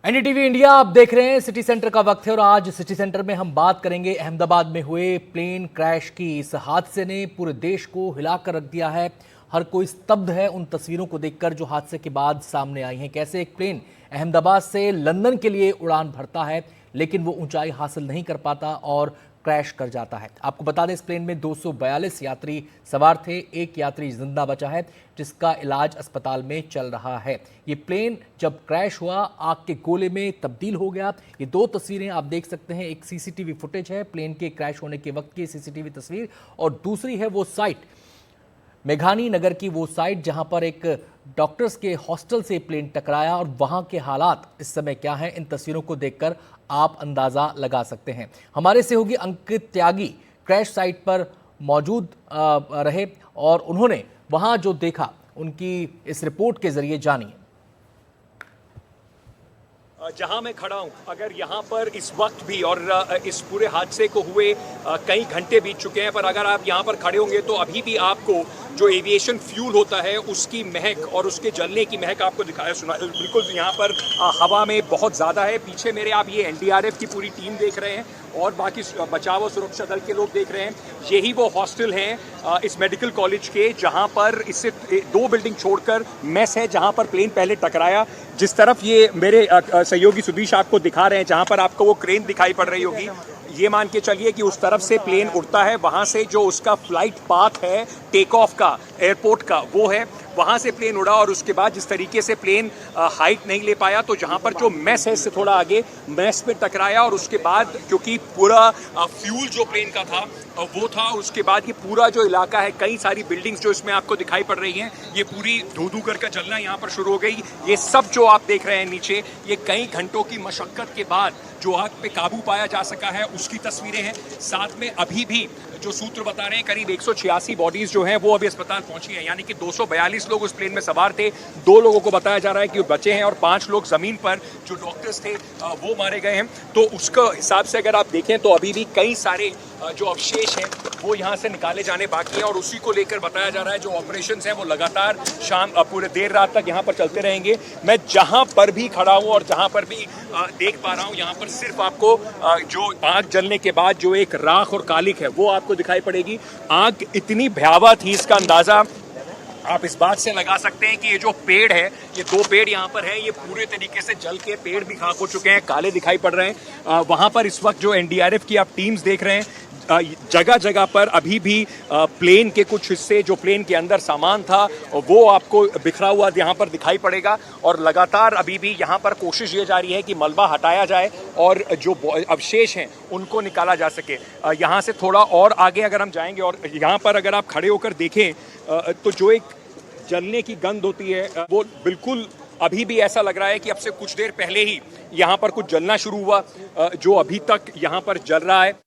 NDTV India आप देख रहे हैं। सिटी सेंटर का वक्त है और आज सिटी सेंटर में हम बात करेंगे अहमदाबाद में हुए प्लेन क्रैश की। इस हादसे ने पूरे देश को हिलाकर रख दिया है। हर कोई स्तब्ध है उन तस्वीरों को देखकर जो हादसे के बाद सामने आई हैं। कैसे एक प्लेन अहमदाबाद से लंदन के लिए उड़ान भरता है लेकिन वो ऊंचाई हासिल नहीं कर पाता और क्रैश कर जाता है। आपको बता दें इस प्लेन में 242 यात्री सवार थे। एक यात्री जिंदा बचा है जिसका इलाज अस्पताल में चल रहा है। ये प्लेन जब क्रैश हुआ आग के गोले में तब्दील हो गया। ये दो तस्वीरें आप देख सकते हैं। एक सीसीटीवी फुटेज है प्लेन के क्रैश होने के वक्त की सीसीटीवी तस्वीर और दूसरी है वो साइट मेघानी नगर की, वो साइट जहां पर एक डॉक्टर्स के हॉस्टल से प्लेन टकराया और वहां के हालात इस समय क्या हैं, इन तस्वीरों को देखकर आप अंदाजा लगा सकते हैं। हमारे सहयोगी अंकित त्यागी क्रैश साइट पर मौजूद रहे और उन्होंने वहां जो देखा उनकी इस रिपोर्ट के जरिए जानिए। जहां मैं खड़ा हूं, अगर यहां पर इस वक्त भी और इस पूरे हादसे को हुए कई घंटे बीत चुके हैं, पर अगर आप यहां पर खड़े होंगे तो अभी भी आपको जो एविएशन फ्यूल होता है उसकी महक और उसके जलने की महक आपको दिखाया सुना। बिल्कुल यहाँ पर हवा में बहुत ज़्यादा है। पीछे मेरे आप ये एनडीआरएफ की पूरी टीम देख रहे हैं और बाकी बचाव और सुरक्षा दल के लोग देख रहे हैं। यही वो हॉस्टल हैं इस मेडिकल कॉलेज के जहां पर इससे 2 बिल्डिंग छोड़कर मेस है जहां पर प्लेन पहले टकराया। जिस तरफ ये मेरे सहयोगी सुधीश आपको दिखा रहे हैं, जहां पर आपको वो क्रेन दिखाई पड़ रही होगी, ये मान के चलिए कि उस तरफ से प्लेन उड़ता है। वहां से जो उसका फ्लाइट पाथ है टेक ऑफ का, एयरपोर्ट का, वो है, वहां से प्लेन उड़ा और उसके बाद जिस तरीके से प्लेन हाइट नहीं ले पाया तो जहां पर जो मेस है इससे थोड़ा आगे मेस पे टकराया और उसके बाद क्योंकि पूरा फ्यूल जो प्लेन का था वो था, उसके बाद ये पूरा जो इलाका है, कई सारी बिल्डिंग्स जो इसमें आपको दिखाई पड़ रही हैं, ये पूरी धू-धू कर जलना यहाँ पर शुरू हो गई। ये सब जो आप देख रहे हैं नीचे, ये कई घंटों की मशक्कत के बाद जो आग पे काबू पाया जा सका है उसकी तस्वीरें हैं। साथ में अभी भी जो सूत्र बता रहे हैं करीब 186 बॉडीज जो हैं वो अभी अस्पताल पहुंची हैं, यानी कि 242 लोग उस प्लेन में सवार थे। 2 लोगों को बताया जा रहा है कि वो बचे हैं और 5 लोग जमीन पर जो डॉक्टर्स थे वो मारे गए हैं। तो उसका हिसाब से अगर आप देखें तो अभी भी कई सारे जो अवशेष हैं वो यहाँ से निकाले जाने बाकी हैं और उसी को लेकर बताया जा रहा है जो ऑपरेशंस हैं वो लगातार शाम पूरे देर रात तक यहाँ पर चलते रहेंगे। मैं जहाँ पर भी खड़ा हूँ और जहाँ पर भी देख पा रहा हूँ, यहाँ पर सिर्फ आपको जो आग जलने के बाद जो एक राख और कालिक है वो आपको दिखाई पड़ेगी। आग इतनी भयावह थी, इसका अंदाजा आप इस बात से लगा सकते हैं कि ये जो पेड़ है, ये 2 पेड़ यहाँ पर हैं, ये पूरे तरीके से जल के पेड़ भी खाक हो चुके हैं, काले दिखाई पड़ रहे हैं। वहाँ पर इस वक्त जो एनडीआरएफ की आप टीम्स देख रहे हैं, जगह जगह पर अभी भी प्लेन के कुछ हिस्से, जो प्लेन के अंदर सामान था वो आपको बिखरा हुआ यहाँ पर दिखाई पड़ेगा और लगातार अभी भी यहाँ पर कोशिश ये जारी है कि मलबा हटाया जाए और जो अवशेष हैं उनको निकाला जा सके। यहाँ से थोड़ा और आगे अगर हम जाएंगे और यहाँ पर अगर आप खड़े होकर देखें तो जो एक जलने की गंध होती है वो बिल्कुल अभी भी ऐसा लग रहा है कि अब से कुछ देर पहले ही यहाँ पर कुछ जलना शुरू हुआ, जो अभी तक यहाँ पर जल रहा है।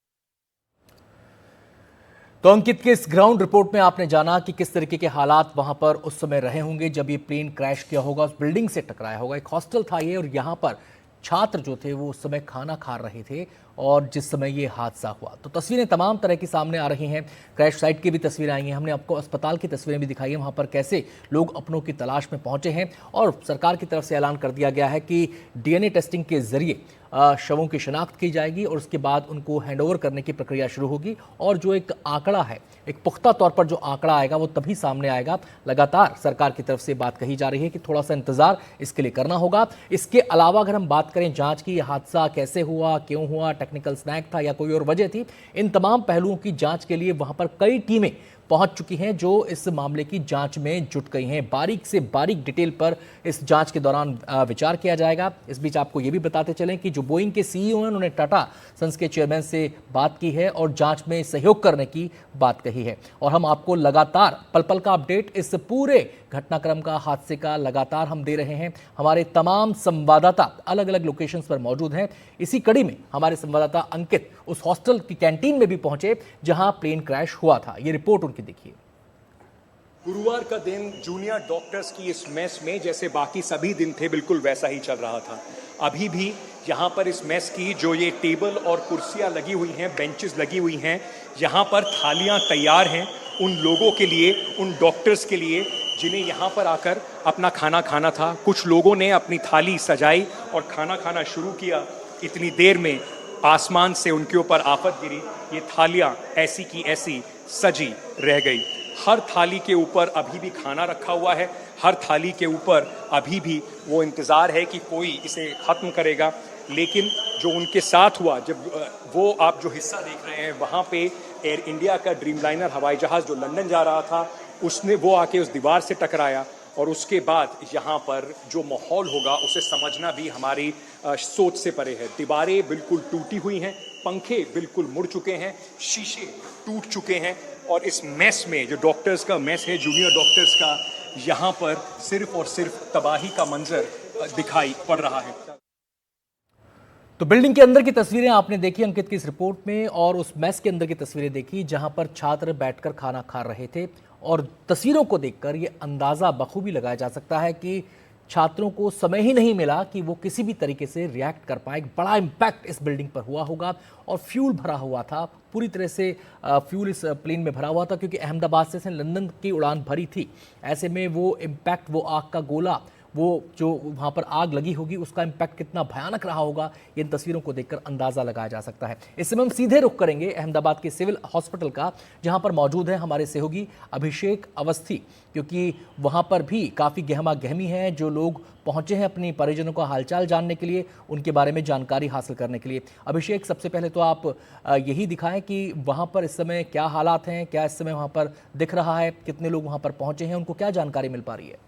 तो अंकित के इस ग्राउंड रिपोर्ट में आपने जाना कि किस तरीके के हालात वहां पर उस समय रहे होंगे जब ये प्लेन क्रैश किया होगा, उस बिल्डिंग से टकराया होगा। एक हॉस्टल था ये और यहाँ पर छात्र जो थे वो उस समय खाना खा रहे थे और जिस समय ये हादसा हुआ। तो तस्वीरें तमाम तरह की सामने आ रही हैं। क्रैश साइट की भी तस्वीरें आई हैं, हमने आपको अस्पताल की तस्वीरें भी दिखाई हैं, वहाँ पर कैसे लोग अपनों की तलाश में पहुँचे हैं और सरकार की तरफ से ऐलान कर दिया गया है कि डीएनए टेस्टिंग के जरिए शवों की शिनाख्त की जाएगी और उसके बाद उनको हैंडओवर करने की प्रक्रिया शुरू होगी और जो एक आंकड़ा है, एक पुख्ता तौर पर जो आंकड़ा आएगा वो तभी सामने आएगा। लगातार सरकार की तरफ से बात कही जा रही है कि थोड़ा सा इंतजार इसके लिए करना होगा। इसके अलावा अगर हम बात करें जांच की, यह हादसा कैसे हुआ, क्यों हुआ, टेक्निकल स्नैक था या कोई और वजह थी, इन तमाम पहलुओं की जांच के लिए वहां पर कई टीमें पहुंच चुकी हैं जो इस मामले की जांच में जुट गई हैं। बारीक से बारीक डिटेल पर इस जांच के दौरान विचार किया जाएगा। इस बीच आपको ये भी बताते चलें कि जो बोइंग के सीईओ हैं उन्होंने टाटा सन्स के चेयरमैन से बात की है और जांच में सहयोग करने की बात कही है और हम आपको लगातार पल पल का अपडेट इस पूरे घटनाक्रम का, हादसे का लगातार हम दे रहे हैं। हमारे तमाम संवाददाता अलग अलग लोकेशंस पर मौजूद हैं। इसी कड़ी में हमारे संवाददाता अंकित उस हॉस्टल की कैंटीन में भी पहुंचे जहां प्लेन क्रैश हुआ था। ये रिपोर्ट उनकी देखिए। गुरुवार का दिन जूनियर डॉक्टर्स की इस मेस में जैसे बाकी सभी दिन थे बिल्कुल वैसा ही चल रहा था। अभी भी यहाँ पर इस मेस की जो ये टेबल और कुर्सियाँ लगी हुई हैं, बेंचेस लगी हुई हैं, यहाँ पर थालियाँ तैयार हैं उन लोगों के लिए, उन डॉक्टर्स के लिए जिन्हें यहाँ पर आकर अपना खाना खाना था। कुछ लोगों ने अपनी थाली सजाई और खाना खाना शुरू किया। इतनी देर में आसमान से उनके ऊपर आफत गिरी। ये थालियाँ ऐसी की ऐसी सजी रह गई। हर थाली के ऊपर अभी भी खाना रखा हुआ है। हर थाली के ऊपर अभी भी वो इंतज़ार है कि कोई इसे ख़त्म करेगा। लेकिन जो उनके साथ हुआ, जब वो आप जो हिस्सा देख रहे हैं वहाँ पे एयर इंडिया का ड्रीमलाइनर हवाई जहाज़ जो लंदन जा रहा था, उसने वो आके उस दीवार से टकराया। और उसके बाद यहाँ पर जो माहौल होगा उसे समझना भी हमारी सोच से परे है। दीवारें बिल्कुल टूटी हुई हैं, पंखे बिल्कुल मुड़ चुके हैं, शीशे टूट चुके हैं। और इस मेस में, जो डॉक्टर्स का मेस है, जूनियर डॉक्टर्स का, यहाँ पर सिर्फ और सिर्फ तबाही का मंजर दिखाई पड़ रहा है। तो बिल्डिंग के अंदर की तस्वीरें आपने देखी अंकित की इस रिपोर्ट में, और उस मेस के अंदर की तस्वीरें देखी जहां पर छात्र बैठकर खाना खा रहे थे। और तस्वीरों को देखकर ये अंदाज़ा बखूबी लगाया जा सकता है कि छात्रों को समय ही नहीं मिला कि वो किसी भी तरीके से रिएक्ट कर पाए। बड़ा इम्पैक्ट इस बिल्डिंग पर हुआ होगा, और फ्यूल भरा हुआ था, पूरी तरह से फ्यूल इस प्लेन में भरा हुआ था, क्योंकि अहमदाबाद से लंदन की उड़ान भरी थी। ऐसे में वो इम्पैक्ट, वो आग का गोला, वो जो वहाँ पर आग लगी होगी, उसका इम्पैक्ट कितना भयानक रहा होगा, इन तस्वीरों को देखकर अंदाज़ा लगाया जा सकता है। इस समय हम सीधे रुख करेंगे अहमदाबाद के सिविल हॉस्पिटल का, जहाँ पर मौजूद है हमारे सहयोगी अभिषेक अवस्थी, क्योंकि वहाँ पर भी काफ़ी गहमा गहमी है। जो लोग पहुँचे हैं अपनी परिजनों का हालचाल जानने के लिए, उनके बारे में जानकारी हासिल करने के लिए। अभिषेक, सबसे पहले तो आप यही दिखाएं कि वहाँ पर इस समय क्या हालात हैं, क्या इस समय वहाँ पर दिख रहा है, कितने लोग वहाँ पर पहुँचे हैं, उनको क्या जानकारी मिल पा रही है?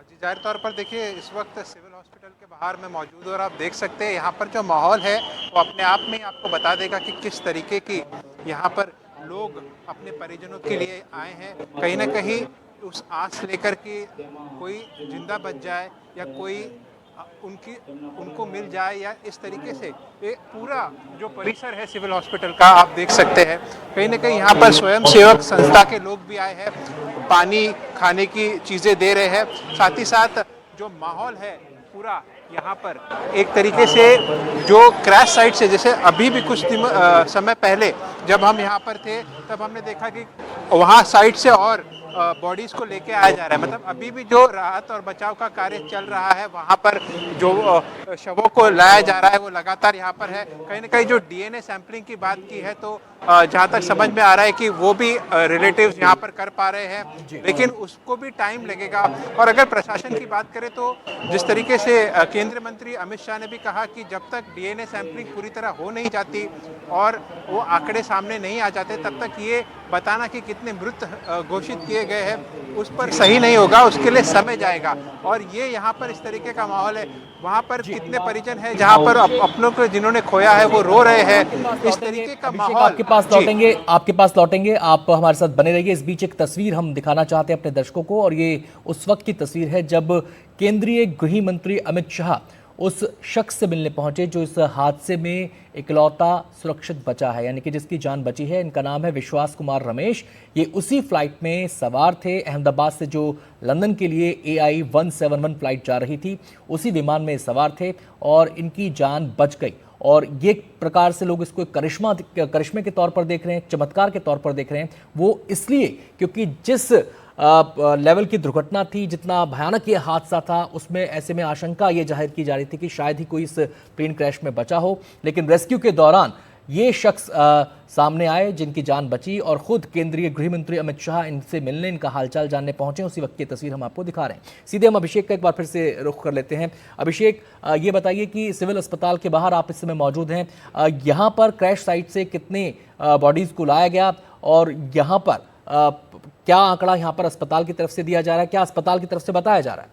जी, जाहिर तौर पर देखिए इस वक्त सिविल हॉस्पिटल के बाहर में मौजूद हूं और आप देख सकते हैं यहाँ पर जो माहौल है वो अपने आप में ही आपको बता देगा कि किस तरीके की यहाँ पर लोग अपने परिजनों के लिए आए हैं। कहीं ना कहीं उस आस लेकर कि कोई जिंदा बच जाए या कोई उनको मिल जाए, या इस तरीके से ये पूरा जो परिसर है सिविल हॉस्पिटल का आप देख सकते हैं। कहीं ना कहीं यहाँ पर स्वयं सेवक संस्था के लोग भी आए हैं, पानी, खाने की चीज़ें दे रहे हैं। साथ ही साथ जो माहौल है पूरा यहाँ पर एक तरीके से जो क्रैश साइट से, जैसे अभी भी कुछ समय पहले जब हम यहाँ पर थे तब हमने देखा कि वहाँ साइट से और बॉडीज को लेके आया जा रहा है। मतलब अभी भी जो राहत और बचाव का कार्य चल रहा है, वहाँ पर जो शवों को लाया जा रहा है वो लगातार यहाँ पर है। कहीं ना कहीं जो डीएनए सैंपलिंग की बात की है तो जहाँ तक समझ में आ रहा है कि वो भी रिलेटिव्स यहाँ पर कर पा रहे हैं, लेकिन उसको भी टाइम लगेगा। और अगर प्रशासन की बात करें तो जिस तरीके से केंद्रीय मंत्री अमित शाह ने भी कहा कि जब तक डीएनए सैंपलिंग पूरी तरह हो नहीं जाती और वो आंकड़े सामने नहीं आ जाते, तब तक ये बताना कि कितने मृत घोषित किए गए हैं उस पर सही नहीं होगा, उसके लिए समय जाएगा। और ये यहाँ पर इस तरीके का माहौल है। वहाँ पर कितने परिजन हैं जहाँ पर अपनों को जिन्होंने खोया है वो रो रहे हैं। इस तरीके का माहौल। आपके पास लौटेंगे, आप हमारे साथ बने रहिए। इस बीच एक तस्वीर हम दिखाना चाहते हैं अपने दर्शकों को, और ये उस वक्त की तस्वीर है जब केंद्रीय गृह मंत्री अमित शाह उस शख्स से मिलने पहुंचे जो इस हादसे में इकलौता सुरक्षित बचा है, यानी कि जिसकी जान बची है। इनका नाम है विश्वास कुमार रमेश। ये उसी फ्लाइट में सवार थे, अहमदाबाद से जो लंदन के लिए AI 171 फ्लाइट जा रही थी, उसी विमान में सवार थे और इनकी जान बच गई। और ये प्रकार से लोग इसको करिश्मे के तौर पर देख रहे हैं, चमत्कार के तौर पर देख रहे हैं। वो इसलिए क्योंकि जिस लेवल की दुर्घटना थी, जितना भयानक ये हादसा था, उसमें ऐसे में आशंका ये जाहिर की जा रही थी कि शायद ही कोई इस प्लेन क्रैश में बचा हो। लेकिन रेस्क्यू के दौरान ये शख्स सामने आए जिनकी जान बची, और खुद केंद्रीय गृह मंत्री अमित शाह इनसे मिलने, इनका हालचाल जानने पहुंचे। उसी वक्त की तस्वीर हम आपको दिखा रहे हैं। सीधे हम अभिषेक का एक बार फिर से रुख कर लेते हैं। अभिषेक, ये बताइए कि सिविल अस्पताल के बाहर आप इस समय मौजूद हैं, यहाँ पर क्रैश साइट से कितने बॉडीज को लाया गया, और यहाँ पर क्या आंकड़ा यहाँ पर अस्पताल की तरफ से दिया जा रहा है, क्या अस्पताल की तरफ से बताया जा रहा है?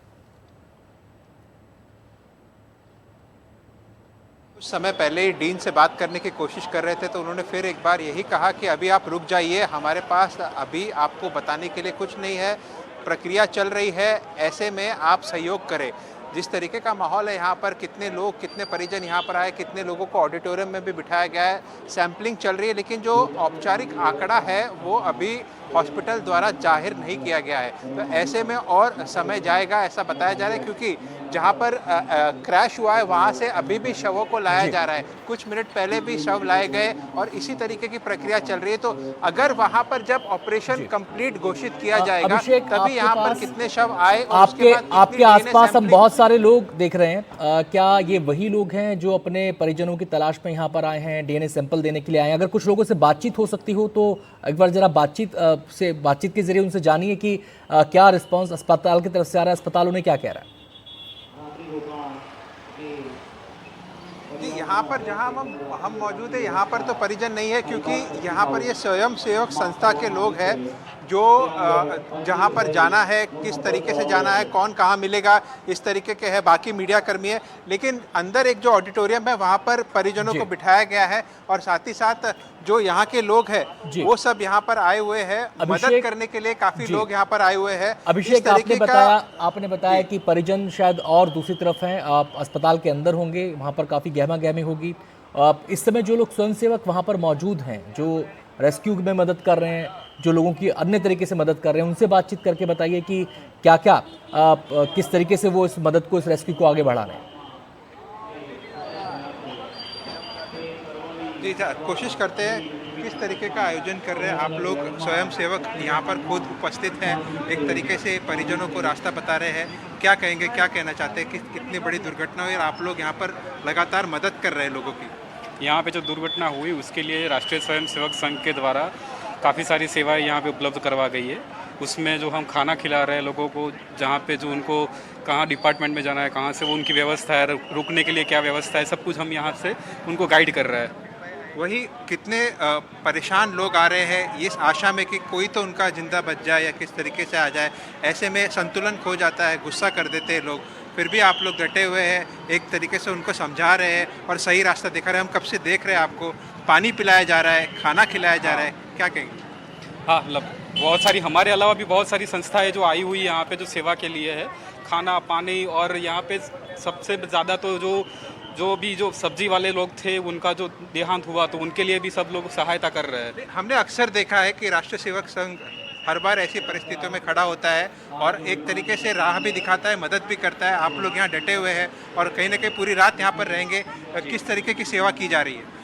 कुछ समय पहले ही डीन से बात करने की कोशिश कर रहे थे तो उन्होंने फिर एक बार यही कहा कि अभी आप रुक जाइए, हमारे पास अभी आपको बताने के लिए कुछ नहीं है, प्रक्रिया चल रही है, ऐसे में आप सहयोग करें। जिस तरीके का माहौल है यहाँ पर, कितने लोग, कितने परिजन यहाँ पर आए, कितने लोगों को ऑडिटोरियम में भी बिठाया गया है, सैंपलिंग चल रही है, लेकिन जो औपचारिक आंकड़ा है वो अभी हॉस्पिटल द्वारा जाहिर नहीं किया गया है। तो ऐसे में और समय जाएगा ऐसा बताया जा रहा है, क्योंकि जहां पर क्रैश हुआ है वहां से अभी भी शवों को लाया जा रहा है। कुछ मिनट पहले भी शव लाए गए और इसी तरीके की प्रक्रिया चल रही है। तो अगर वहां पर जब ऑपरेशन कंप्लीट घोषित किया जाएगा अभिषेक, तभी यहाँ पर कितने शव आए और आपके उसके बाद आपके कितनी DNA आसपास हम सैंपलिंग। बहुत सारे लोग देख रहे हैं। क्या ये वही लोग हैं जो अपने परिजनों की तलाश में यहाँ पर आए हैं, डीएनए सैंपल देने के लिए आए हैं? अगर कुछ लोगों से बातचीत हो सकती हो तो एक बार जरा बातचीत के जरिए उनसे जानिए कि क्या रिस्पांस अस्पताल की तरफ से आ रहा है, अस्पताल उन्हें क्या कह रहा है। जी, यहाँ पर जहाँ हम मौजूद है यहाँ पर तो परिजन नहीं है, क्योंकि यहाँ पर ये स्वयं सेवक संस्था के लोग हैं जो जहाँ पर जाना है, किस तरीके से जाना है, कौन कहाँ मिलेगा, इस तरीके के है। बाकी मीडिया कर्मी है, लेकिन अंदर एक जो ऑडिटोरियम है वहाँ पर परिजनों को बिठाया गया है और साथ ही साथ जो यहाँ के लोग हैं वो सब यहाँ पर आए हुए हैं मदद करने के लिए। काफी लोग यहाँ पर आए हुए हैं। अभिषेक, आपने बताया कि परिजन शायद और दूसरी तरफ हैं, आप अस्पताल के अंदर होंगे, वहाँ पर काफी गहमा गहमी होगी। इस समय जो लोग स्वयंसेवक वहाँ पर मौजूद हैं, जो रेस्क्यू में मदद कर रहे हैं, जो लोगों की अन्य तरीके से मदद कर रहे हैं, उनसे बातचीत करके बताइए कि क्या क्या किस तरीके से वो इस मदद को, इस रेस्क्यू को आगे बढ़ा रहे हैं। जी, कोशिश करते हैं किस तरीके का आयोजन कर रहे हैं। आप लोग स्वयं सेवक यहाँ पर खुद उपस्थित हैं, एक तरीके से परिजनों को रास्ता बता रहे हैं। क्या कहेंगे, क्या कहना चाहते हैं कि कितनी बड़ी दुर्घटना हुई और आप लोग यहाँ पर लगातार मदद कर रहे हैं लोगों की? यहाँ पे जो दुर्घटना हुई उसके लिए राष्ट्रीय स्वयं सेवक संघ के द्वारा काफ़ी सारी सेवाएं यहाँ पे उपलब्ध करवा गई है। उसमें जो हम खाना खिला रहे हैं लोगों को, जहाँ पे जो उनको कहाँ डिपार्टमेंट में जाना है, कहाँ से वो उनकी व्यवस्था है, रुकने के लिए क्या व्यवस्था है, सब कुछ हम यहाँ से उनको गाइड कर रहे हैं। वही कितने परेशान लोग आ रहे हैं इस आशा में कि कोई तो उनका जिंदा बच जाए या किस तरीके से आ जाए। ऐसे में संतुलन खो जाता है, गुस्सा कर देते हैं लोग। फिर भी आप लोग डटे हुए हैं, एक तरीके से उनको समझा रहे हैं और सही रास्ता दिखा रहे हैं। हम कब से देख रहे हैं आपको, पानी पिलाया जा रहा है, खाना खिलाया जा रहा है, क्या कहेंगे? हाँ, मतलब बहुत सारी, हमारे अलावा भी बहुत सारी संस्थाएं जो आई हुई यहाँ पे जो सेवा के लिए है, खाना पानी। और यहाँ पे सबसे ज़्यादा तो जो सब्जी वाले लोग थे उनका जो देहांत हुआ तो उनके लिए भी सब लोग सहायता कर रहे हैं। हमने अक्सर देखा है कि राष्ट्रीय सेवक संघ हर बार ऐसी परिस्थितियों में खड़ा होता है और एक तरीके से राह भी दिखाता है, मदद भी करता है। आप लोग यहाँ डटे हुए हैं और कहीं ना कहीं पूरी रात यहाँ पर रहेंगे। किस तरीके की सेवा की जा रही है?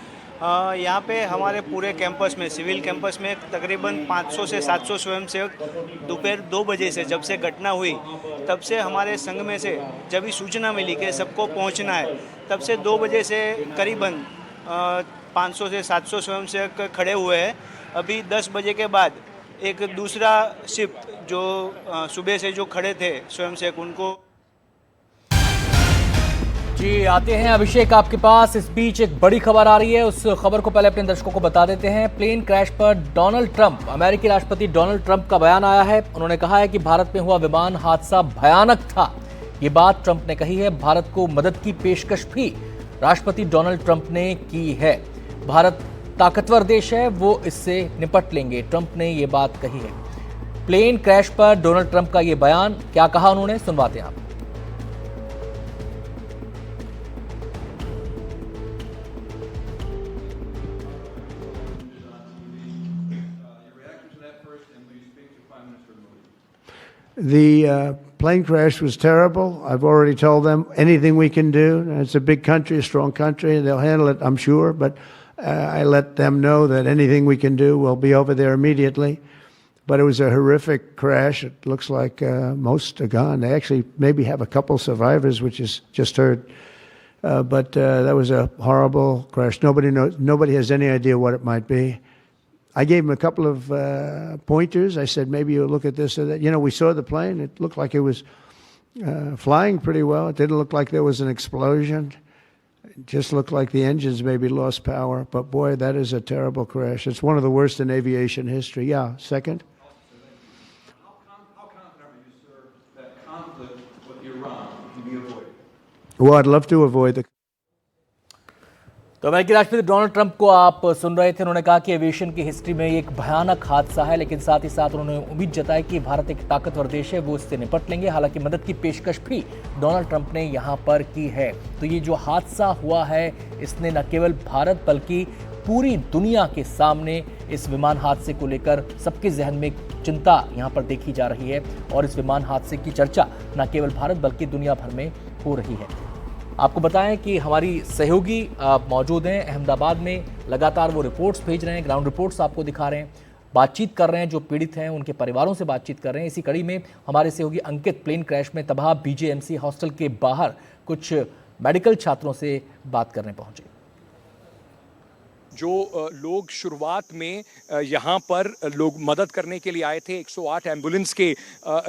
यहाँ पे हमारे पूरे कैंपस में, सिविल कैंपस में तकरीबन 500 से 700 स्वयंसेवक दोपहर 2 बजे से, जब से घटना हुई तब से हमारे संघ में से जब भी सूचना मिली कि सबको पहुँचना है, तब से 2 बजे से करीबन 500 से 700 स्वयंसेवक खड़े हुए हैं। अभी 10 बजे के बाद एक दूसरा शिफ्ट जो सुबह से जो खड़े थे स्वयंसेवक, उनको जी आते हैं अभिषेक आपके पास। इस बीच एक बड़ी खबर आ रही है, उस खबर को पहले अपने दर्शकों को बता देते हैं। प्लेन क्रैश पर डोनाल्ड ट्रंप, अमेरिकी राष्ट्रपति डोनाल्ड ट्रंप का बयान आया है। उन्होंने कहा है कि भारत में हुआ विमान हादसा भयानक था। ये बात ट्रंप ने कही है। भारत को मदद की पेशकश भी राष्ट्रपति डोनाल्ड ट्रंप ने की है। भारत ताकतवर देश है, वो इससे निपट लेंगे, ट्रंप ने ये बात कही है। प्लेन क्रैश पर डोनाल्ड ट्रंप का ये बयान, क्या कहा उन्होंने, सुनवाते हैं आप। The plane crash was terrible. I've already told them anything we can do. It's a big country, a strong country, and they'll handle it, I'm sure. But I let them know that anything we can do, we'll be over there immediately. But it was a horrific crash. It looks like most are gone. They actually maybe have a couple survivors, which is just heard. But that was a horrible crash. Nobody knows. Nobody has any idea what it might be. I gave him a couple of pointers. I said, maybe you'll look at this or that. You know, we saw the plane. It looked like it was flying pretty well. It didn't look like there was an explosion. It just looked like the engines maybe lost power. But boy, that is a terrible crash. It's one of the worst in aviation history. Yeah, second? How confident are you, sir, that conflict with Iran can be avoided? Well, I'd love to avoid the... तो अमेरिकी राष्ट्रपति Donald Trump को आप सुन रहे थे। उन्होंने कहा कि एविएशन की हिस्ट्री में एक भयानक हादसा है, लेकिन साथ ही साथ उन्होंने उम्मीद जताई कि भारत एक ताकतवर देश है, वो इससे निपट लेंगे। हालांकि मदद की पेशकश भी डोनाल्ड ट्रंप ने यहां पर की है। तो ये जो हादसा हुआ है, इसने न केवल भारत बल्कि पूरी दुनिया के सामने इस विमान हादसे को लेकर सबके जहन में चिंता यहाँ पर देखी जा रही है और इस विमान हादसे की चर्चा न केवल भारत बल्कि दुनिया भर में हो रही है। आपको बताएं कि हमारी सहयोगी मौजूद हैं अहमदाबाद में, लगातार वो रिपोर्ट्स भेज रहे हैं, ग्राउंड रिपोर्ट्स आपको दिखा रहे हैं, बातचीत कर रहे हैं, जो पीड़ित हैं उनके परिवारों से बातचीत कर रहे हैं। इसी कड़ी में हमारे सहयोगी अंकित प्लेन क्रैश में तबाह बीजेएमसी हॉस्टल के बाहर कुछ मेडिकल छात्रों से बात करने पहुंचे। जो लोग शुरुआत में यहाँ पर लोग मदद करने के लिए आए थे, 108 एम्बुलेंस के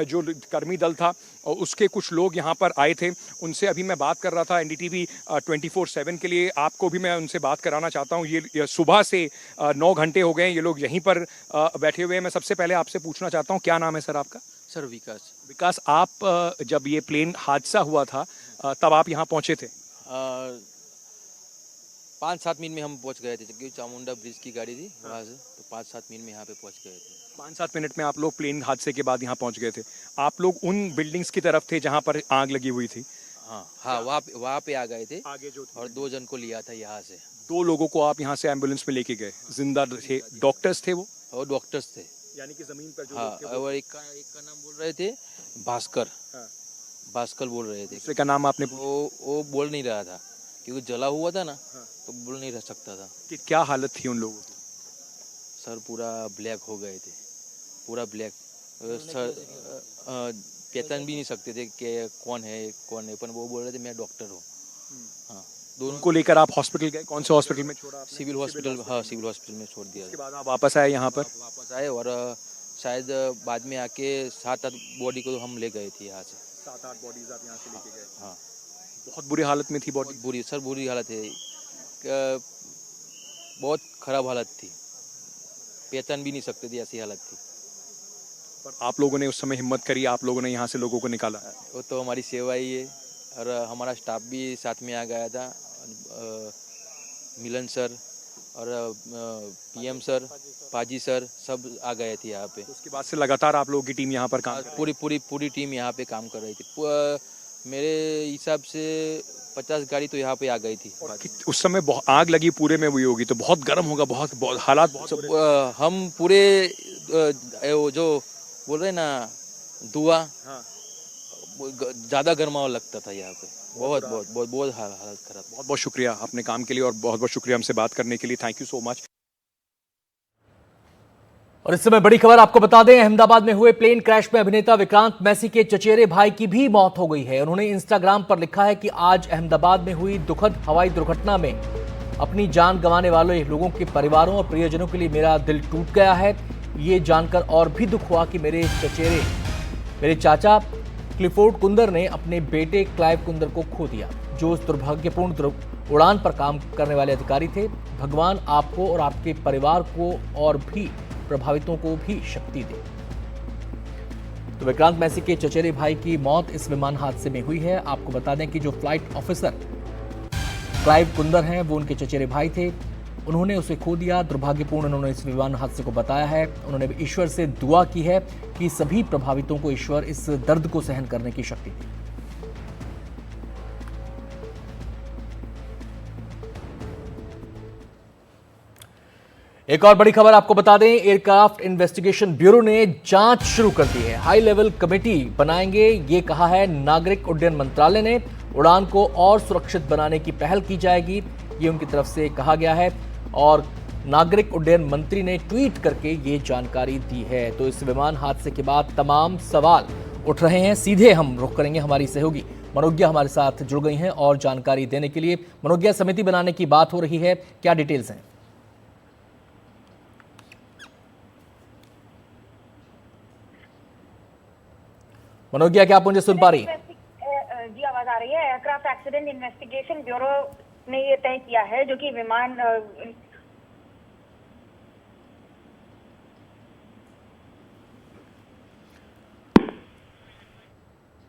जो कर्मी दल था उसके कुछ लोग यहाँ पर आए थे, उनसे अभी मैं बात कर रहा था एनडीटीवी 24/7 के लिए। आपको भी मैं उनसे बात कराना चाहता हूँ। ये सुबह से 9 घंटे हो गए ये लोग यहीं पर बैठे हुए हैं। मैं सबसे पहले आपसे पूछना चाहता हूँ, क्या नाम है सर आपका? सर विकास। विकास, आप जब ये प्लेन हादसा हुआ था तब आप यहाँ पहुँचे थे? 5-7 मिनट में हम पहुंच गए थे, क्योंकि चामुंडा ब्रिज की गाड़ी थी वहाँ से, तो 5-7 मिनट में यहाँ पे पहुंच गए थे। 5-7 मिनट में आप लोग प्लेन हादसे के बाद यहाँ पहुंच गए थे। आप लोग उन बिल्डिंग्स की तरफ थे जहाँ पर आग लगी हुई थी? हाँ, वहाँ पे आ गए थे आगे जो और 2 जन को लिया था यहाँ से। 2 लोगों को आप यहाँ से एम्बुलेंस में लेके गए, जिंदा थे? डॉक्टर्स थे वो? और डॉक्टर्स थे, यानी कि जमीन पर जो हाँ। लोग थे वो- और एक का नाम बोल रहे थे भास्कर। हाँ। भास्कर बोल रहे थे। दूसरे का नाम आपने वो बोल नहीं रहा था, क्योंकि जला हुआ था ना, तो बोल नहीं रह सकता था। कि क्या हालत थी उन लोगों की? सर पूरा ब्लैक हो गए थे, पूरा ब्लैक। सर पहचान भी नहीं सकते थे कि कौन है कौन है, पर वो बोल रहे थे मैं डॉक्टर हूँ। हाँ, दोनों उनको लेकर आप हॉस्पिटल गए? कौन से हॉस्पिटल में छोड़ा आपने? सिविल हॉस्पिटल, हाँ सिविल हॉस्पिटल में छोड़ दिया उसके बाद आप वापस आए यहाँ पर? वापस आए और शायद बाद में आके 7-8 बॉडी को हम ले गए थे यहाँ से। 7-8 बॉडीज आप यहाँ से लेके गए? हाँ, बहुत बुरी हालत में थी बॉडी? बुरी सर, बुरी हालत है, बहुत खराब हालत थी, पहचान भी नहीं सकते थे, ऐसी हालत थी। पर आप लोगों ने उस समय हिम्मत करी, आप लोगों ने यहाँ से लोगों को निकाला? वो तो हमारी सेवा ही है, और हमारा स्टाफ भी साथ में आ गया था, मिलन सर और पीएम सर, पाजी सर, सब आ गए थे यहाँ पे। उसके बाद से लगातार आप लोगों की टीम यहाँ पर काम कर रही है? पूरी टीम यहाँ पे काम कर रही थी। मेरे हिसाब से 50 गाड़ी तो यहाँ पे आ गई थी। और उस समय आग लगी पूरे में हुई होगी तो बहुत गर्म होगा, बहुत हालात बहुत बुरे। हम पूरे वो जो बोल रहे हैं ना धुआं, हाँ। ज़्यादा गर्मावा लगता था यहाँ पे, बहुत हालत खराब। बहुत बहुत शुक्रिया अपने काम के लिए और बहुत बहुत शुक्रिया हमसे बात करने के लिए। Thank you so much. और इस समय बड़ी खबर आपको बता दें, अहमदाबाद में हुए प्लेन क्रैश में अभिनेता विक्रांत मैसी के चचेरे भाई की भी मौत हो गई है। उन्होंने इंस्टाग्राम पर लिखा है कि आज अहमदाबाद में हुई दुखद हवाई दुर्घटना में अपनी जान गंवाने वाले लोगों के परिवारों और प्रियजनों के लिए मेरा दिल टूट गया है। ये जानकर और भी दुख हुआ कि मेरे चाचा क्लिफोर्ड कुंदर ने अपने बेटे क्लाइव कुंदर को खो दिया, जो उस दुर्भाग्यपूर्ण उड़ान पर काम करने वाले अधिकारी थे। भगवान आपको और आपके परिवार को और भी प्रभावितों को भी शक्ति दे। तो विक्रांत मैसी के चचेरे भाई की मौत इस विमान हादसे में हुई है। आपको बता दें कि जो फ्लाइट ऑफिसर क्लाइव कुंदर हैं वो उनके चचेरे भाई थे, उन्होंने उसे खो दिया। दुर्भाग्यपूर्ण उन्होंने इस विमान हादसे को बताया है। उन्होंने ईश्वर से दुआ की है कि सभी प्रभावितों को ईश्वर इस दर्द को सहन करने की शक्ति दे। एक और बड़ी खबर आपको बता दें, एयरक्राफ्ट इन्वेस्टिगेशन ब्यूरो ने जांच शुरू कर दी है। हाई लेवल कमेटी बनाएंगे, ये कहा है नागरिक उड्डयन मंत्रालय ने। उड़ान को और सुरक्षित बनाने की पहल की जाएगी, ये उनकी तरफ से कहा गया है और नागरिक उड्डयन मंत्री ने ट्वीट करके ये जानकारी दी है। तो इस विमान हादसे के बाद तमाम सवाल उठ रहे हैं। सीधे हम रुख करेंगे, हमारी सहयोगी मनोज्ञा हमारे साथ जुड़ गई हैं और जानकारी देने के लिए। मनोज्ञा, समिति बनाने की बात हो रही है, क्या डिटेल्स हैं? मनोज्ञा, क्या आप मुझे सुन पा रही हैं? जी, आवाज आ रही है। एयरक्राफ्ट एक्सीडेंट इन्वेस्टिगेशन ब्यूरो ने ये तय किया है जो कि विमान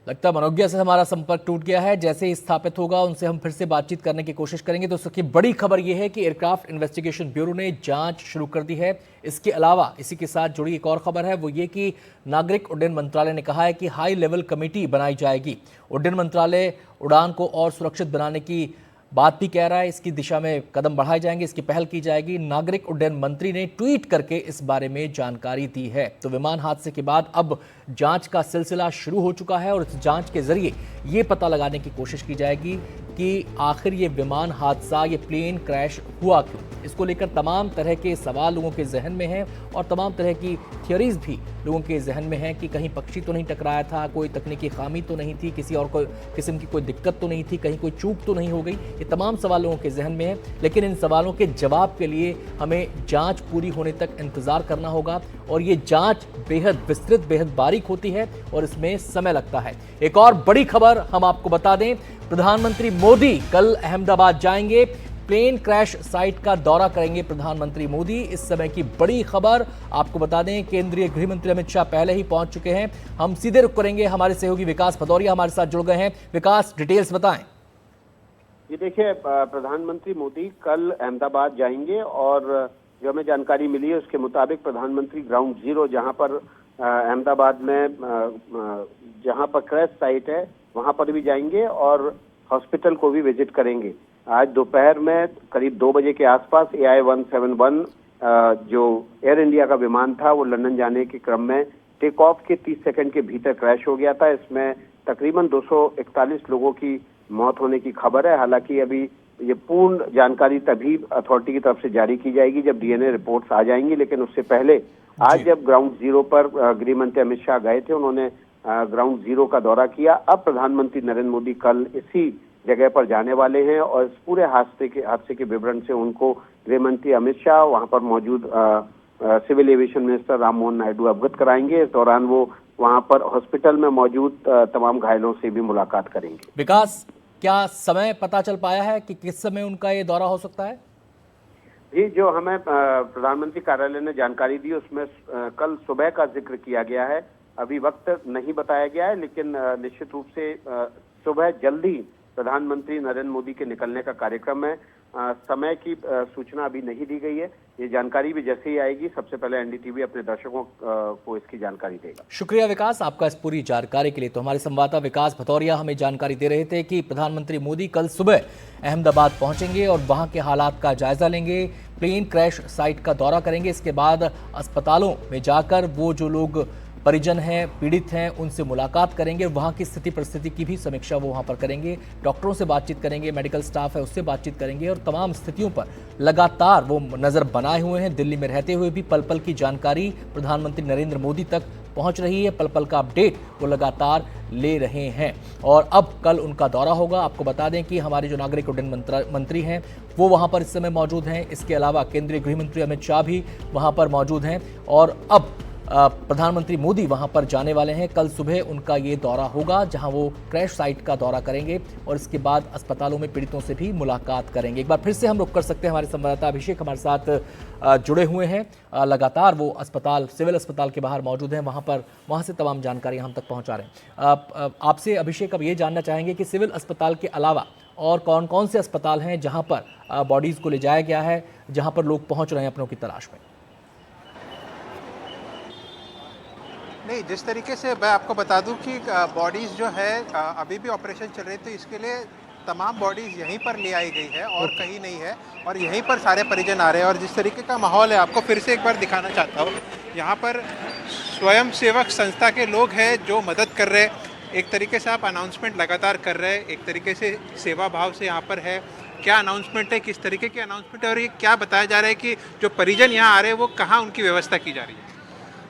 लगता है मनोज्ञा से हमारा संपर्क टूट गया है। जैसे ही स्थापित होगा उनसे हम फिर से बातचीत करने की कोशिश करेंगे। तो सबकी बड़ी खबर यह है कि एयरक्राफ्ट इन्वेस्टिगेशन ब्यूरो ने जांच शुरू कर दी है। इसके अलावा इसी के साथ जुड़ी एक और खबर है, वो ये कि नागरिक उड्डयन मंत्रालय ने कहा है कि हाई लेवल कमेटी बनाई जाएगी। उड्डयन मंत्रालय उड़ान को और सुरक्षित बनाने की बात भी कह रहा है इसकी दिशा में कदम बढ़ाए जाएंगे, इसकी पहल की जाएगी। नागरिक उड्डयन मंत्री ने ट्वीट करके इस बारे में जानकारी दी है। तो विमान हादसे के बाद अब जांच का सिलसिला शुरू हो चुका है और इस जांच के जरिए ये पता लगाने की कोशिश की जाएगी कि आखिर ये विमान हादसा, ये प्लेन क्रैश हुआ क्यों। इसको लेकर तमाम तरह के सवाल लोगों के जहन में हैं और तमाम तरह की थियरीज भी लोगों के जहन में हैं कि कहीं पक्षी तो नहीं टकराया था, कोई तकनीकी खामी तो नहीं थी, किसी और कोई किस्म की कोई दिक्कत तो नहीं थी, कहीं कोई चूक तो नहीं हो गई। ये तमाम सवाल लोगों के जहन में हैं, लेकिन इन सवालों के जवाब के लिए हमें जांच पूरी होने तक इंतजार करना होगा और ये जांच बेहद विस्तृत, बेहद बारीक होती है और इसमें समय लगता है। एक और बड़ी खबर हम आपको बता दें, प्रधानमंत्री मोदी कल अहमदाबाद जाएंगे, प्लेन क्रैश साइट का दौरा करेंगे प्रधानमंत्री मोदी। इस समय की बड़ी खबर आपको बता दें, केंद्रीय गृह मंत्री अमित शाह पहले ही पहुंच चुके हैं। हम सीधे रुक करेंगे, हमारे सहयोगी विकास भदौरिया हमारे साथ जुड़ गए हैं। विकास, डिटेल्स बताएं। ये देखिए, प्रधानमंत्री मोदी कल अहमदाबाद जाएंगे और जो हमें जानकारी मिली है उसके मुताबिक प्रधानमंत्री ग्राउंड जीरो, जहां पर अहमदाबाद में जहां पर क्रैश साइट है वहां पर भी जाएंगे और हॉस्पिटल को भी विजिट करेंगे। आज दोपहर में करीब 2 बजे के आसपास AI-171 जो एयर इंडिया का विमान था वो लंदन जाने के क्रम में टेक ऑफ के 30 सेकंड के भीतर क्रैश हो गया था। इसमें तकरीबन 241 लोगों की मौत होने की खबर है। हालांकि अभी ये पूर्ण जानकारी तभी अथॉरिटी की तरफ से जारी की जाएगी जब DNA रिपोर्ट्स आ जाएंगी, लेकिन उससे पहले आज जब ग्राउंड जीरो पर गृह मंत्री अमित शाह गए थे, उन्होंने ग्राउंड जीरो का दौरा किया। अब प्रधानमंत्री नरेंद्र मोदी कल इसी जगह पर जाने वाले हैं और इस पूरे हादसे के विवरण से उनको गृह मंत्री अमित शाह, वहां पर मौजूद civil aviation minister Ram Mohan Naidu अवगत कराएंगे। इस दौरान वो वहां पर हॉस्पिटल में मौजूद तमाम घायलों से भी मुलाकात करेंगे। विकास, क्या समय पता चल पाया है कि किस समय उनका ये दौरा हो सकता है? जी, जो हमें प्रधानमंत्री कार्यालय ने जानकारी दी उसमें कल सुबह का जिक्र किया गया है। अभी वक्त नहीं बताया गया है, लेकिन निश्चित रूप से सुबह जल्दी प्रधानमंत्री नरेंद्र मोदी के निकलने का कार्यक्रम है। समय की सूचना अभी नहीं दी गई है। ये जानकारी भी जैसे ही आएगी सबसे पहले NDTV अपने दर्शकों को इसकी जानकारी देगा। शुक्रिया विकास आपका इस पूरी जानकारी के लिए। तो हमारे संवाददाता विकास भदौरिया हमें जानकारी दे रहे थे कि प्रधानमंत्री मोदी कल सुबह अहमदाबाद पहुंचेंगे और वहां के हालात का जायजा लेंगे, प्लेन क्रैश साइट का दौरा करेंगे। इसके बाद अस्पतालों में जाकर वो जो लोग परिजन हैं, पीड़ित हैं, उनसे मुलाकात करेंगे, वहाँ की स्थिति परिस्थिति की भी समीक्षा वो वहाँ पर करेंगे, डॉक्टरों से बातचीत करेंगे, मेडिकल स्टाफ है उससे बातचीत करेंगे और तमाम स्थितियों पर लगातार वो नज़र बनाए हुए हैं। दिल्ली में रहते हुए भी पल पल की जानकारी प्रधानमंत्री नरेंद्र मोदी तक पहुँच रही है, पल पल का अपडेट वो लगातार ले रहे हैं और अब कल उनका दौरा होगा। आपको बता दें कि हमारे जो नागरिक उड्डयन मंत्री हैं वो वहाँ पर इस समय मौजूद हैं। इसके अलावा केंद्रीय गृह मंत्री अमित शाह भी वहाँ पर मौजूद हैं और अब प्रधानमंत्री मोदी वहां पर जाने वाले हैं। कल सुबह उनका ये दौरा होगा जहां वो क्रैश साइट का दौरा करेंगे और इसके बाद अस्पतालों में पीड़ितों से भी मुलाकात करेंगे। एक बार फिर से हम रुक कर सकते हैं, हमारे संवाददाता अभिषेक हमारे साथ जुड़े हुए हैं। लगातार वो अस्पताल, सिविल अस्पताल के बाहर मौजूद हैं, वहाँ से तमाम जानकारी हम तक पहुँचा रहे हैं। आपसे अभिषेक अब ये जानना चाहेंगे कि सिविल अस्पताल के अलावा और कौन कौन से अस्पताल हैं जहाँ पर बॉडीज़ को ले जाया गया है, जहाँ पर लोग पहुँच रहे हैं अपनों की तलाश में? नहीं, जिस तरीके से मैं आपको बता दूं कि बॉडीज़ जो है अभी भी ऑपरेशन चल रही, तो इसके लिए तमाम बॉडीज़ यहीं पर ले आई गई है और कहीं नहीं है और यहीं पर सारे परिजन आ रहे हैं। और जिस तरीके का माहौल है आपको फिर से एक बार दिखाना चाहता हूँ। यहाँ पर स्वयं सेवक संस्था के लोग हैं जो मदद कर रहे हैं। एक तरीके से आप अनाउंसमेंट लगातार कर रहे हैं, एक तरीके से सेवा भाव से यहाँ पर है। क्या अनाउंसमेंट है, किस तरीके की अनाउंसमेंट है और ये क्या बताया जा रहा है कि जो परिजन यहाँ आ रहे हैं वो कहाँ उनकी व्यवस्था की जा रही है?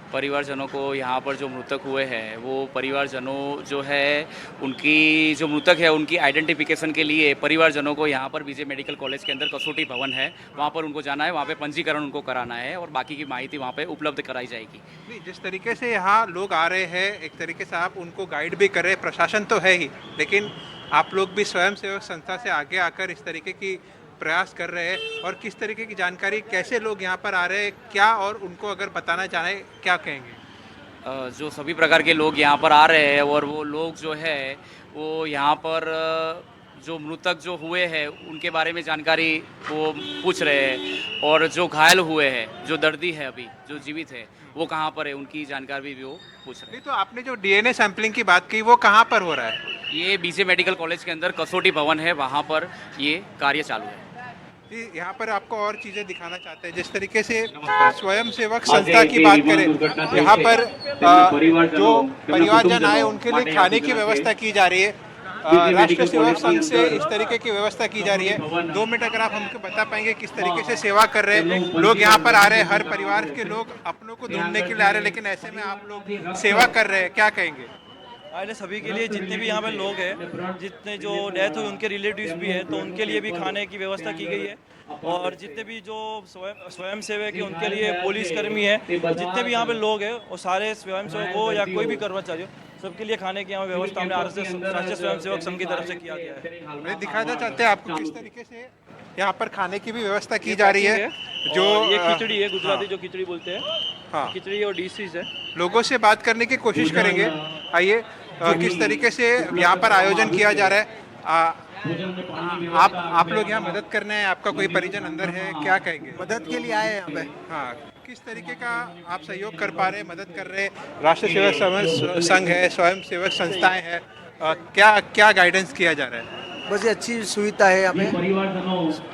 परिवारजनों को यहाँ पर जो मृतक हुए हैं वो परिवारजनों जो है उनकी जो मृतक है उनकी आइडेंटिफिकेशन के लिए परिवारजनों को यहाँ पर विजय मेडिकल कॉलेज के अंदर कसौटी भवन है, वहाँ पर उनको जाना है, वहाँ पे पंजीकरण उनको कराना है और बाकी की माहिती वहाँ पे उपलब्ध कराई जाएगी। नहीं, जिस तरीके से यहाँ लोग आ रहे हैं, एक तरीके से आप उनको गाइड भी कर रहे हैं, प्रशासन तो है ही, लेकिन आप लोग भी स्वयं सेवक संस्था से आगे आकर इस तरीके की प्रयास कर रहे हैं और किस तरीके की जानकारी, कैसे लोग यहाँ पर आ रहे हैं, क्या और उनको अगर बताना चाहें क्या कहेंगे? जो सभी प्रकार के लोग यहाँ पर आ रहे हैं और वो लोग जो है वो यहाँ पर जो मृतक जो हुए हैं उनके बारे में जानकारी वो पूछ रहे हैं और जो घायल हुए हैं, जो दर्दी है अभी जो जीवित है वो कहाँ पर है उनकी जानकारी भी वो पूछ रहे हैं। तो आपने जो DNA सैंपलिंग की बात की वो कहाँ पर हो रहा है? ये बीजे मेडिकल कॉलेज के अंदर कसौटी भवन है, वहाँ पर ये कार्य चालू है। जी, यहाँ पर आपको और चीज़ें दिखाना चाहते हैं। जिस तरीके से स्वयं सेवक संस्था की बात करें, यहाँ पर जो परिवारजन आए उनके लिए खाने की व्यवस्था की जा रही है। राष्ट्रीय सेवक संघ से इस तरीके की व्यवस्था की जा रही है। 2 मिनट अगर आप हमको बता पाएंगे किस तरीके से सेवा कर रहे हैं लोग यहाँ पर आ रहे हैं, हर परिवार के लोग अपनों को ढूंढने के लिए आ रहे हैं, लेकिन ऐसे में आप लोग सेवा कर रहे हैं, क्या कहेंगे? आज सभी के लिए जितने भी यहाँ पे लोग हैं, जितने जो डेथ हुई उनके रिलेटिव्स भी हैं, तो उनके लिए भी खाने की व्यवस्था की गई है। और जितने भी जो स्वयं सेवक है उनके लिए पुलिसकर्मी है, जितने भी यहाँ पे लोग हैं वो सारे स्वयं सेवक हो या कोई भी कर्मचारी हो, सबके लिए खाने की यहाँ व्यवस्था हमने राष्ट्रीय स्वयं सेवक संघ की तरफ से किया गया है। मैं दिखाना चाहते हैं आपको किस तरीके से यहाँ पर खाने की भी व्यवस्था की जा रही है। जो ये खिचड़ी है, गुजराती जो खिचड़ी बोलते हैं, हाँ, खिचड़ी और डिशेज है। लोगों से बात करने की कोशिश करेंगे। आइए, किस तरीके से यहाँ पर आयोजन किया जा रहा है। आप लोग यहाँ मदद करने हैं, आपका कोई परिजन अंदर है, क्या कहेंगे? मदद के लिए आए हैं यहाँ पे। हाँ, किस तरीके का आप सहयोग कर पा रहे हैं, मदद कर रहे हैं? राष्ट्रीय सेवक संघ है, स्वयं सेवक संस्थाएं हैं, क्या गाइडेंस किया जा रहा है? बस ये अच्छी सुविधा है यहाँ पे।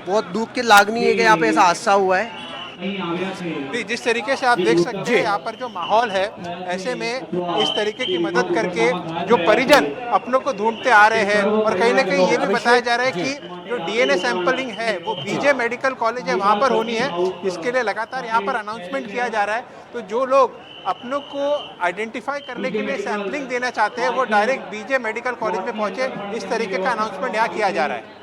बहुत दुख की लागनी है कि यहाँ पे ऐसा हादसा हुआ है। जिस तरीके से आप देख सकते हैं यहाँ पर जो माहौल है, ऐसे में इस तरीके की मदद करके जो परिजन अपनों को ढूंढते आ रहे हैं, और कहीं ना कहीं ये भी बताया जा रहा है कि जो डीएनए सैंपलिंग है वो बीजे मेडिकल कॉलेज है वहाँ पर होनी है। इसके लिए लगातार यहाँ पर अनाउंसमेंट किया जा रहा है। तो जो लोग अपनों को आइडेंटिफाई करने के लिए सैंपलिंग देना चाहते हैं वो डायरेक्ट बीजे मेडिकल कॉलेज में पहुँचे, इस तरीके का अनाउंसमेंट यहाँ किया जा रहा है।